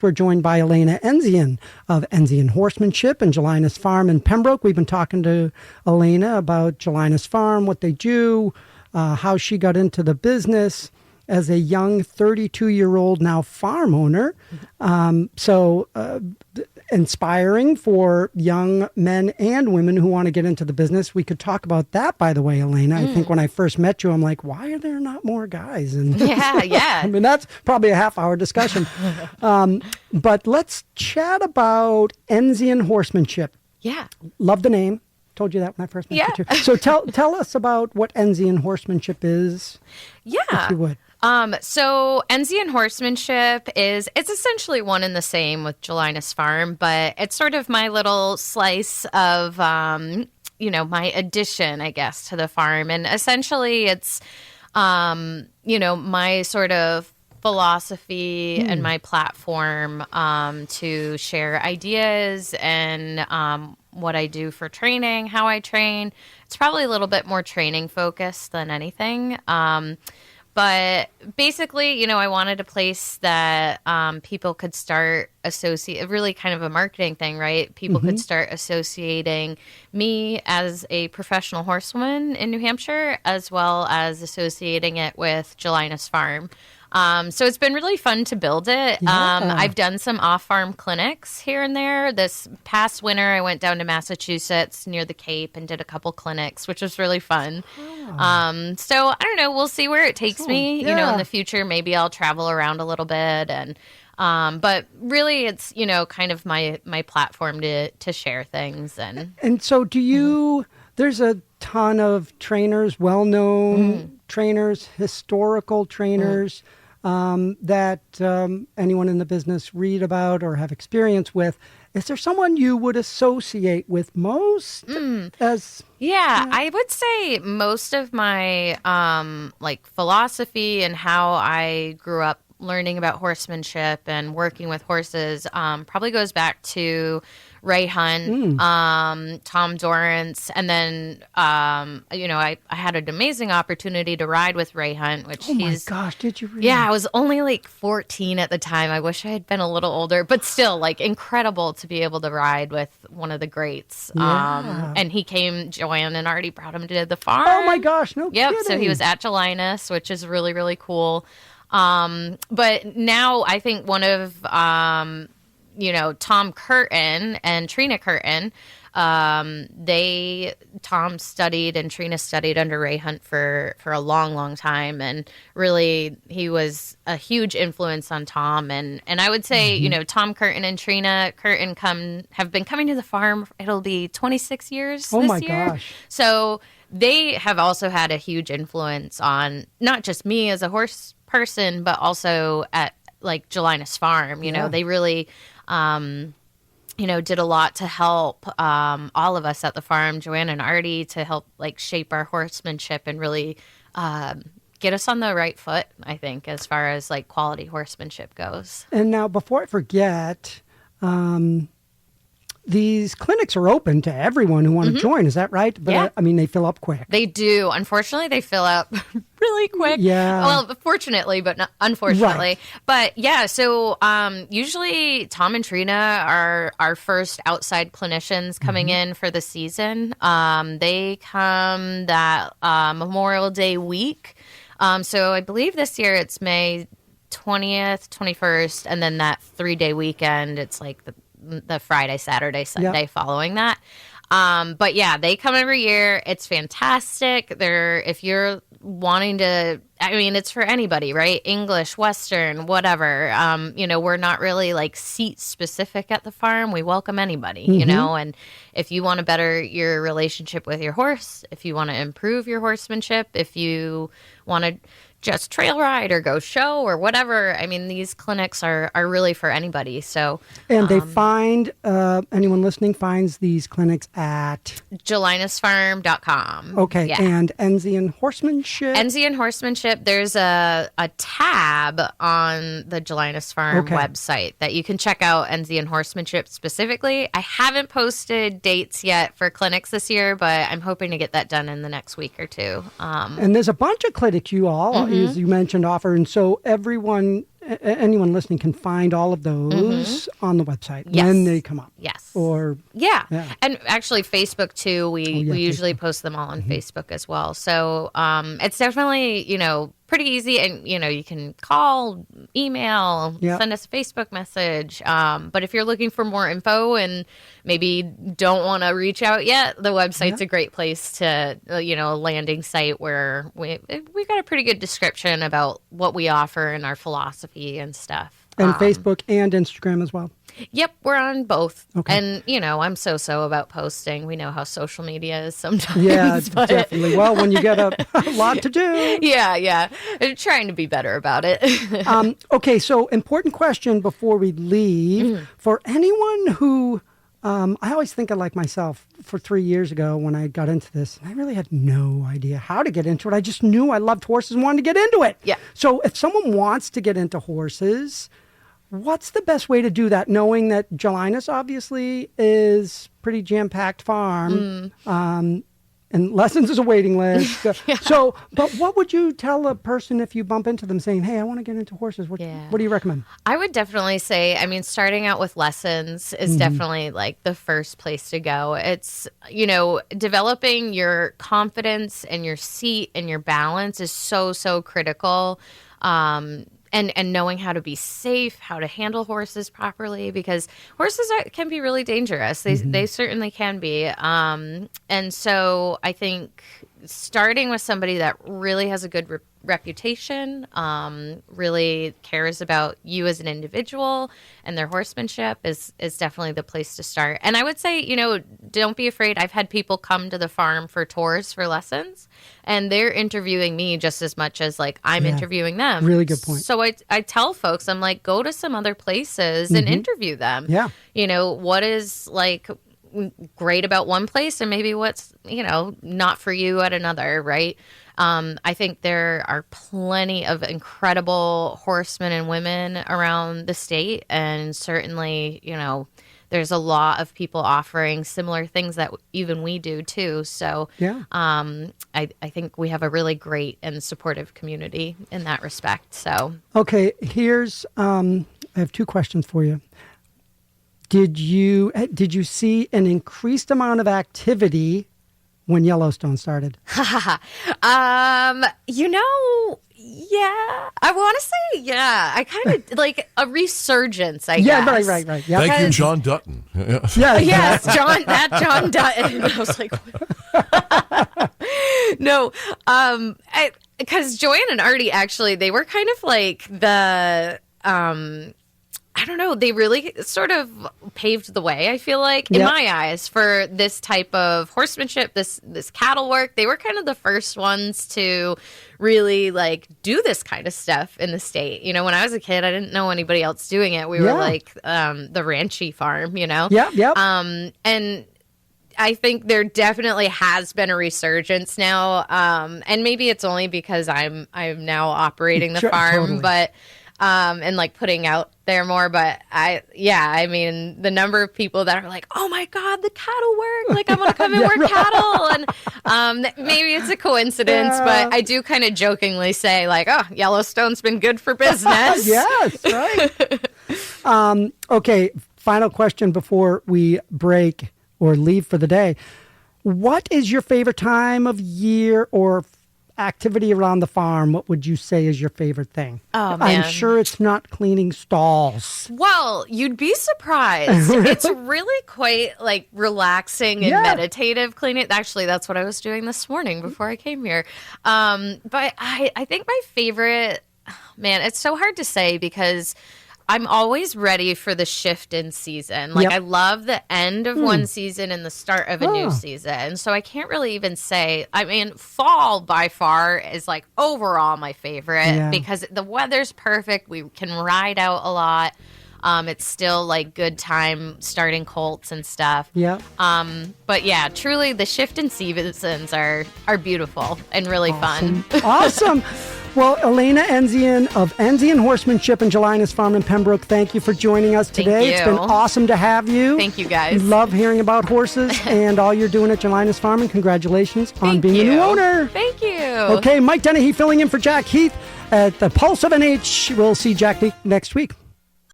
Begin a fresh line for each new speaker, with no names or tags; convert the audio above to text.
We're joined by Elaina Enzien of Enzien Horsemanship and Gelinas Farm in Pembroke. We've been talking to Elaina about Gelinas Farm, what they do, how she got into the business as a young 32-year-old now farm owner. Inspiring for young men and women who want to get into the business. We could talk about that, by the way, Elaina. I think when I first met you, I'm like, why are there not more guys? And
Yeah.
I mean, that's probably a half-hour discussion. But let's chat about Enzien Horsemanship.
Yeah.
Love the name. Told you that when I first met you. So tell us about what Enzien Horsemanship is, if you would.
So Enzien Horsemanship it's essentially one and the same with Gelinas Farm, but it's sort of my little slice of, my addition, I guess, to the farm. And essentially it's, my sort of philosophy and my platform, to share ideas and, what I do for training, how I train. It's probably a little bit more training focused than anything. But basically, I wanted a place that people could start really kind of a marketing thing, right? People could start associating me as a professional horsewoman in New Hampshire, as well as associating it with Gelinas Farm. So it's been really fun to build it.
Yeah.
I've done some off-farm clinics here and there. This past winter, I went down to Massachusetts near the Cape and did a couple clinics, which was really fun. So I don't know. We'll see where it takes me.
Yeah.
In the future, maybe I'll travel around a little bit. And but really, it's kind of my platform to share things.
And so, do you? There's a ton of trainers, well-known trainers, historical trainers. That anyone in the business read about or have experience with. Is there someone you would associate with most?
I would say most of my philosophy and how I grew up learning about horsemanship and working with horses probably goes back to Ray Hunt, Tom Dorrance, and then I had an amazing opportunity to ride with Ray Hunt, which
my gosh, did you really?
Yeah, I was only like 14 at the time. I wish I had been a little older, but still incredible to be able to ride with one of the greats.
Yeah.
And he came, Joanne and Artie brought him to the farm.
Oh my gosh, no kidding.
So he was at Gelinas, which is really, really cool. But now I think one of Tom Curtin and Trina Curtin, Tom studied and Trina studied under Ray Hunt for a long, long time. And really, he was a huge influence on Tom. And I would say, Tom Curtin and Trina Curtin have been coming to the farm. It'll be 26 years this year.
Oh my gosh.
So they have also had a huge influence on not just me as a horse person, but also at Gelinas Farm. They really did a lot to help all of us at the farm, Joanne and Artie, to help shape our horsemanship and really get us on the right foot, I think, as far as quality horsemanship goes.
And now, before I forget, these clinics are open to everyone who want to join. Is that right? But I mean, they fill up quick.
They do. Unfortunately, they fill up really quick.
Yeah.
Well, fortunately, but not unfortunately.
Right.
But yeah, so usually Tom and Trina are our first outside clinicians coming in for the season. They come that Memorial Day week. So I believe this year it's May 20th, 21st, and then that 3-day weekend, it's the Friday, Saturday, Sunday following that. But yeah, they come every year. It's fantastic. If you're wanting to, it's for anybody, right? English, Western, whatever. We're not really seat specific at the farm. We welcome anybody, and if you want to better your relationship with your horse, if you want to improve your horsemanship, if you want to just trail ride or go show or whatever. These clinics are really for anybody. So,
and they find, anyone listening finds these clinics at
gelinasfarm.com.
Okay.
Yeah.
And Enzien Horsemanship.
Enzien Horsemanship. There's a tab on the Gelinas Farm website that you can check out Enzien Horsemanship specifically. I haven't posted dates yet for clinics this year, but I'm hoping to get that done in the next week or two.
And there's a bunch of clinics you all, as you mentioned, offer. And so everyone anyone listening can find all of those on the website
Yes.
when they come up.
Yes.
Or
yeah. And actually Facebook too. We usually
Facebook.
post them all on Facebook as well. So it's definitely, pretty easy. And, you can call, email, send us a Facebook message. But if you're looking for more info and maybe don't want to reach out yet, the website's a great place to, a landing site where we've got a pretty good description about what we offer and our philosophy and stuff.
And Facebook and Instagram as well.
Yep, we're on both.
Okay.
And, I'm so about posting. We know how social media is sometimes.
Yeah,
but
definitely. Well, when you get a lot to do.
Yeah. I'm trying to be better about it.
Okay, so important question before we leave. For anyone who, I always think of like myself for 3 years ago when I got into this, and I really had no idea how to get into it. I just knew I loved horses and wanted to get into it.
Yeah.
So if someone wants to get into horses, what's the best way to do that, knowing that Gelinas obviously is pretty jam-packed farm, and lessons is a waiting list. So, but what would you tell a person if you bump into them saying, hey, I want to get into horses? What do you recommend?
I would definitely say, starting out with lessons is definitely like the first place to go. It's, developing your confidence and your seat and your balance is so critical. And knowing how to be safe, how to handle horses properly, because horses can be really dangerous. They certainly can be. And so I think starting with somebody that really has a good reputation, really cares about you as an individual and their horsemanship is definitely the place to start. And I would say, don't be afraid. I've had people come to the farm for tours for lessons, and they're interviewing me just as much as like I'm interviewing them.
Really good point.
So I tell folks, I'm like, go to some other places and interview them.
Yeah.
What is like great about one place and maybe what's, not for you at another, right? I think there are plenty of incredible horsemen and women around the state, and certainly, there's a lot of people offering similar things that even we do too. So I think we have a really great and supportive community in that respect. So
okay, here's I have two questions for you. Did you see an increased amount of activity when Yellowstone started?
Yeah, I want to say, yeah. I kind of like a resurgence, I guess.
Yeah, right. Yeah.
Thank you, John Dutton.
Yes, John Dutton. I was like, no, because Joanne and Artie, actually, they were kind of like the, I don't know, they really sort of paved the way, I feel like, in my eyes, for this type of horsemanship, this cattle work. They were kind of the first ones to really like do this kind of stuff in the state. When I was a kid, I didn't know anybody else doing it. We were like the Ranchy farm,
Yeah.
And I think there definitely has been a resurgence now. And maybe it's only because I'm now operating the farm,
Totally.
but and like putting out there more. But the number of people that are like, oh my God, the cattle work. Like, I want to come and work cattle. And maybe it's a coincidence, but I do kind of jokingly say like, oh, Yellowstone's been good for business.
Yes, right. Okay, final question before we break or leave for the day. What is your favorite time of year or activity around the farm? What would you say is your favorite thing?
Oh, man.
I'm sure it's not cleaning stalls.
Well, you'd be surprised. It's really quite like relaxing and meditative cleaning. Actually, that's what I was doing this morning before I came here. But I think my favorite, man, it's so hard to say because I'm always ready for the shift in season. Like, I love the end of one season and the start of a new season. So I can't really even say, fall by far is like overall my favorite because the weather's perfect. We can ride out a lot. It's still like good time starting colts and stuff.
Yeah.
But yeah, truly the shift in seasons are beautiful and really fun.
Awesome. Well, Elaina Enzien of Enzien Horsemanship and Gelinas Farm in Pembroke, thank you for joining us today.
Thank you.
It's been awesome to have you.
Thank you, guys.
We love hearing about horses and all you're doing at Gelinas Farm, and congratulations on being a new owner.
Thank you.
Okay, Mike Dennehy filling in for Jack Heath. at the Pulse of NH. We'll see Jack next week.